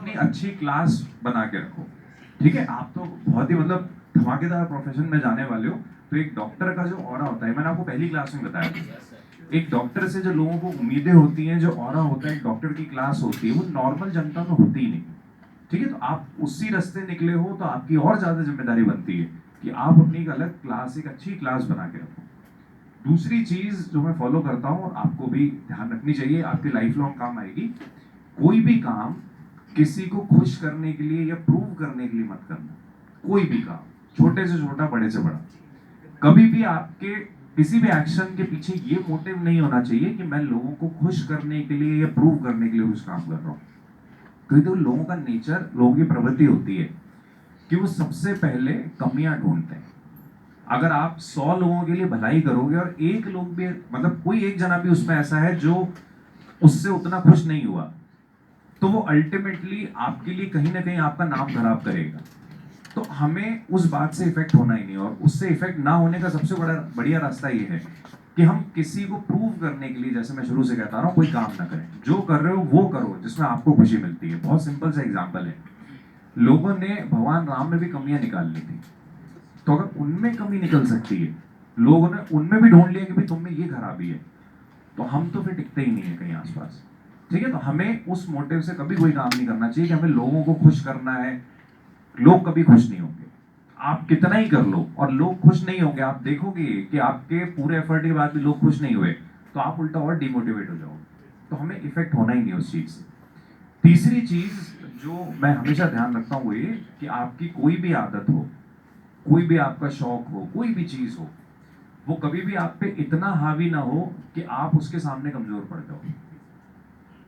अपनी अच्छी क्लास बना के रखो। ठीक है, आप तो बहुत ही मतलब धमाकेदार प्रोफेशन में जाने वाले हो। तो एक डॉक्टर का जो ऑरा होता है, मैंने आपको पहली क्लास में बताया था, एक डॉक्टर से जो लोगों को उम्मीदें होती हैं, जो ऑरा होता है, एक डॉक्टर की क्लास होती है, वो नॉर्मल जनता में होती ही नहीं। ठीक है, तो आप उसी रास्ते निकले हो तो आपकी और ज्यादा जिम्मेदारी बनती है कि आप अपनी एक अलग क्लास, एक अच्छी क्लास बना के रखो। दूसरी चीज जो मैं फॉलो करता हूँ और आपको भी ध्यान रखनी चाहिए, आपकी लाइफ लॉन्ग काम आएगी, कोई भी काम किसी को खुश करने के लिए या प्रूव करने के लिए मत करना। कोई भी काम, छोटे से छोटा, बड़े से बड़ा, कभी भी आपके किसी भी एक्शन के पीछे ये मोटिव नहीं होना चाहिए कि मैं लोगों को खुश करने के लिए या प्रूव करने के लिए कुछ काम कर रहा हूँ। क्योंकि तो लोगों का नेचर, लोगों की प्रवृत्ति होती है कि वो सबसे पहले कमियां ढूंढते हैं। अगर आप 100 लोगों के लिए भलाई करोगे और एक लोग भी, मतलब कोई एक जना भी उसमें ऐसा है जो उससे उतना खुश नहीं हुआ, तो वो अल्टीमेटली आपके लिए कहीं ना कहीं आपका नाम खराब करेगा। तो हमें उस बात से इफेक्ट होना ही नहीं, और उससे इफेक्ट ना होने का सबसे बड़ा बढ़िया रास्ता ये है कि हम किसी को प्रूव करने के लिए, जैसे मैं शुरू से कहता रहा हूँ, कोई काम ना करें। जो कर रहे हो वो करो जिसमें आपको खुशी मिलती है। बहुत सिंपल सा एग्जांपल है, लोगों ने भगवान राम में भी कमियां निकाल ली थी, तो अगर उनमें कमी निकल सकती है, लोगों ने उनमें भी ढूंढ लिया कि भाई तुम में ये खराबी है, तो हम तो फिर टिकते ही नहीं है कहीं आसपास। ठीक है, तो हमें उस मोटिव से कभी कोई काम नहीं करना चाहिए कि हमें लोगों को खुश करना है। लोग कभी खुश नहीं होंगे, आप कितना ही कर लो और लोग खुश नहीं होंगे। आप देखोगे कि आपके पूरे एफर्ट के बाद भी लोग खुश नहीं हुए, तो आप उल्टा और डिमोटिवेट हो जाओगे। तो हमें इफेक्ट होना ही नहीं उस चीज से। तीसरी चीज जो मैं हमेशा ध्यान रखता हूँ वो ये कि आपकी कोई भी आदत हो, कोई भी आपका शौक हो, कोई भी चीज हो, वो कभी भी आप पे इतना हावी ना हो कि आप उसके सामने कमजोर पड़ जाओ।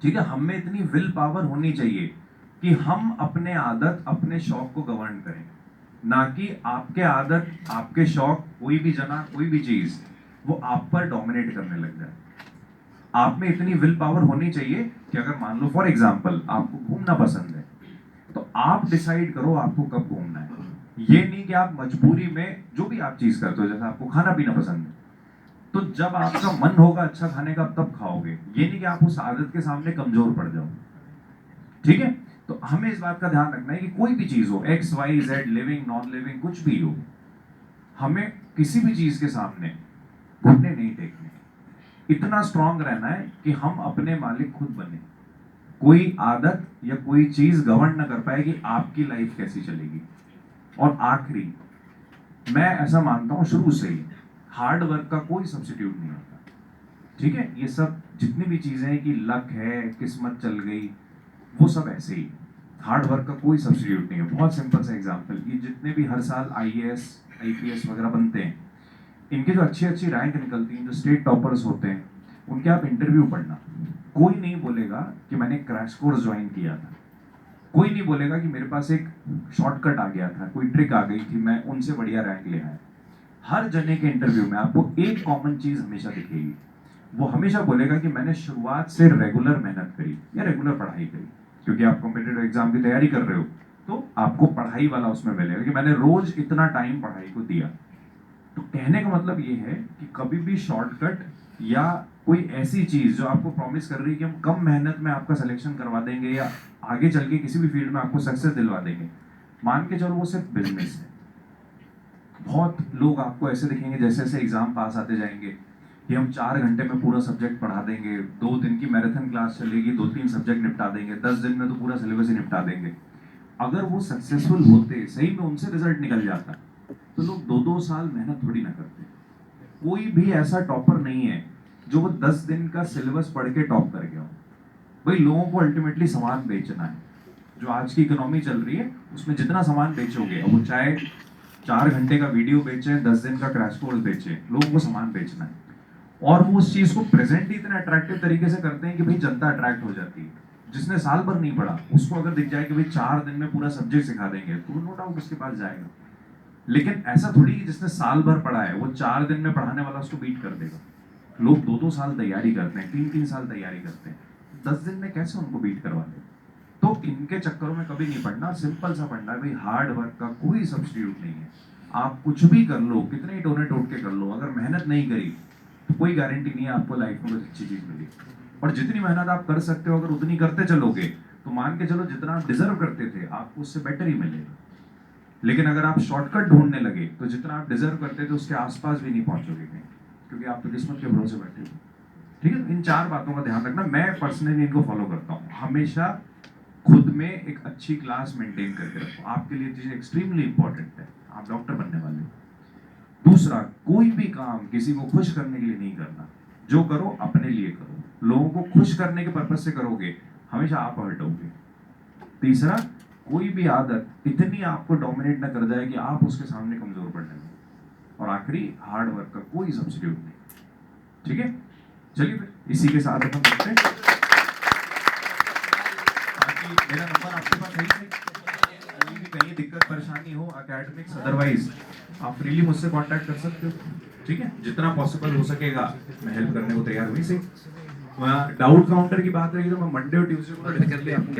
ठीक है, हम में इतनी विल पावर होनी चाहिए कि हम अपने आदत, अपने शौक को गवर्न करें, ना कि आपके आदत, आपके शौक, कोई भी जना, कोई भी चीज वो आप पर डोमिनेट करने लग जाए। आप में इतनी विल पावर होनी चाहिए कि अगर मान लो फॉर एग्जाम्पल आपको घूमना पसंद है, तो आप डिसाइड करो आपको कब घूमना है। ये नहीं कि आप मजबूरी में जो भी आप चीज करते हो, जैसे आपको खाना पीना पसंद है, तो जब आपका मन होगा अच्छा खाने का तब खाओगे। ये नहीं कि आप उस आदत के सामने कमजोर पड़ जाओ। ठीक है, तो हमें इस बात का ध्यान रखना है कि कोई भी चीज हो, X Y Z, living non living, कुछ भी हो, हमें किसी भी चीज के सामने घुटने नहीं टेकने। इतना स्ट्रांग रहना है कि हम अपने मालिक खुद बने। कोई आदत या कोई चीज गवर्न न कर पाए कि आपकी लाइफ कैसी चलेगी। और आखिरी, मैं ऐसा मानता हूं शुरू से ही, हार्ड वर्क का कोई सब्स्टिट्यूट नहीं होता। ठीक है, ये सब जितनी भी चीजें हैं कि लक है, किस्मत चल गई, वो सब ऐसे ही। हार्ड वर्क का कोई सब्स्टिट्यूट नहीं है। बहुत सिंपल सा एग्जांपल, ये जितने भी हर साल आईएएस, आईपीएस वगैरह बनते हैं, इनके जो अच्छी अच्छी रैंक निकलती हैं, जो स्टेट टॉपर्स होते हैं, उनके आप इंटरव्यू पढ़ना, कोई नहीं बोलेगा कि मैंने क्रैश कोर्स ज्वाइन किया था, कोई नहीं बोलेगा कि मेरे पास एक शॉर्टकट आ गया था, कोई ट्रिक आ गई थी, मैं उनसे बढ़िया रैंक ले आया। हर जने के इंटरव्यू में आपको एक कॉमन चीज हमेशा दिखेगी, वो हमेशा बोलेगा कि मैंने शुरुआत से रेगुलर मेहनत करी या रेगुलर पढ़ाई करी। क्योंकि आप कॉम्पिटिटिव एग्जाम की तैयारी कर रहे हो, तो आपको पढ़ाई वाला उसमें मिलेगा कि मैंने रोज इतना टाइम पढ़ाई को दिया। तो कहने का मतलब ये है कि कभी भी शॉर्टकट या कोई ऐसी चीज जो आपको प्रॉमिस कर रही है कि हम कम मेहनत में आपका सिलेक्शन करवा देंगे या आगे चल के किसी भी फील्ड में आपको सक्सेस दिलवा देंगे, मान के चलो वो सिर्फ बिजनेस है। बहुत लोग आपको ऐसे दिखेंगे जैसे जैसे एग्जाम पास आते जाएंगे कि हम 4 घंटे में पूरा सब्जेक्ट पढ़ा देंगे, 2 दिन की मैराथन क्लास चलेगी, 2-3 सब्जेक्ट निपटा देंगे, 10 दिन में तो पूरा सिलेबस ही निपटा देंगे। अगर वो सक्सेसफुल होते, सही में उनसे रिजल्ट निकल जाता, तो लोग 2-2 साल मेहनत थोड़ी ना करते। कोई भी ऐसा टॉपर नहीं है जो वो 10 दिन का सिलेबस पढ़ के टॉप कर गया हो। भाई लोगों को अल्टीमेटली सामान बेचना है। जो आज की इकोनॉमी चल रही है उसमें जितना सामान बेचोगे, वो चाहे 4 घंटे का वीडियो बेचे, 10 दिन का क्रैश कोर्स बेचे, लोगों को सामान बेचना है। और वो उस चीज को प्रेजेंट ही इतने अट्रैक्टिव तरीके से करते हैं कि भाई जनता अट्रैक्ट हो जाती है। जिसने साल भर नहीं पढ़ा, उसको अगर दिख जाए कि भाई 4 दिन में पूरा सब्जेक्ट सिखा देंगे, तो नो डाउट उसके पास जाएगा। लेकिन ऐसा थोड़ी कि जिसने साल भर पढ़ा है वो 4 दिन में पढ़ाने वाला उसको बीट कर देगा। लोग 2-2 साल तैयारी करते हैं, 3-3 साल तैयारी करते हैं, 10 दिन में कैसे उनको बीट करवा दे। तो इनके चक्करों में कभी नहीं पड़ना। सिंपल सा पढ़ना है भाई, हार्ड वर्क का कोई सब्स्टिट्यूट नहीं है। आप कुछ भी कर लो, कितने ही टोने टोट के कर लो, अगर मेहनत नहीं करी तो कोई गारंटी नहीं है आपको लाइफ में कुछ अच्छी चीज मिलेगी। और जितनी मेहनत आप कर सकते हो, अगर उतनी करते चलोगे, तो मान के चलो जितना आप डिजर्व करते थे आपको उससे बेटर ही मिलेगा। लेकिन अगर आप शॉर्टकट ढूंढने लगे तो जितना आप डिजर्व करते थे उसके आसपास भी नहीं पहुंचोगे कहीं, क्योंकि आप तो किस्मत के भरोसे बैठे हो। ठीक है, इन 4 बातों का ध्यान रखना। मैं पर्सनली इनको फॉलो करता हूँ। हमेशा खुद में एक अच्छी क्लास मेंटेन करके रखो, आपके लिए चीज एक्सट्रीमली इंपॉर्टेंट है। आप डॉक्टर बनने वाले हो। दूसरा, कोई भी काम किसी को खुश करने के लिए नहीं करना। जो करो अपने लिए करो। लोगों को खुश करने के पर्पज से करोगे हमेशा आप हर्ट होगे। तीसरा, कोई भी आदत इतनी आपको डोमिनेट ना कर जाए कि आप उसके सामने कमजोर पड़ने लगो। और आखिरी, हार्ड वर्क का कोई सब्स्टिट्यूट नहीं। ठीक है, चलिए फिर इसी के साथ अपन करते हैं। बाकी मेरा नंबर आपके पास है ही। कोई भी कहीं दिक्कत परेशानी हो एकेडमिक्स अदरवाइज आप फ्रीली मुझसे कांटेक्ट कर सकते हो। ठीक है, जितना पॉसिबल हो सकेगा मैं हेल्प करने को तैयार हुई। से डाउट काउंटर की बात रही तो मैं मंडे और ट्यूसडे को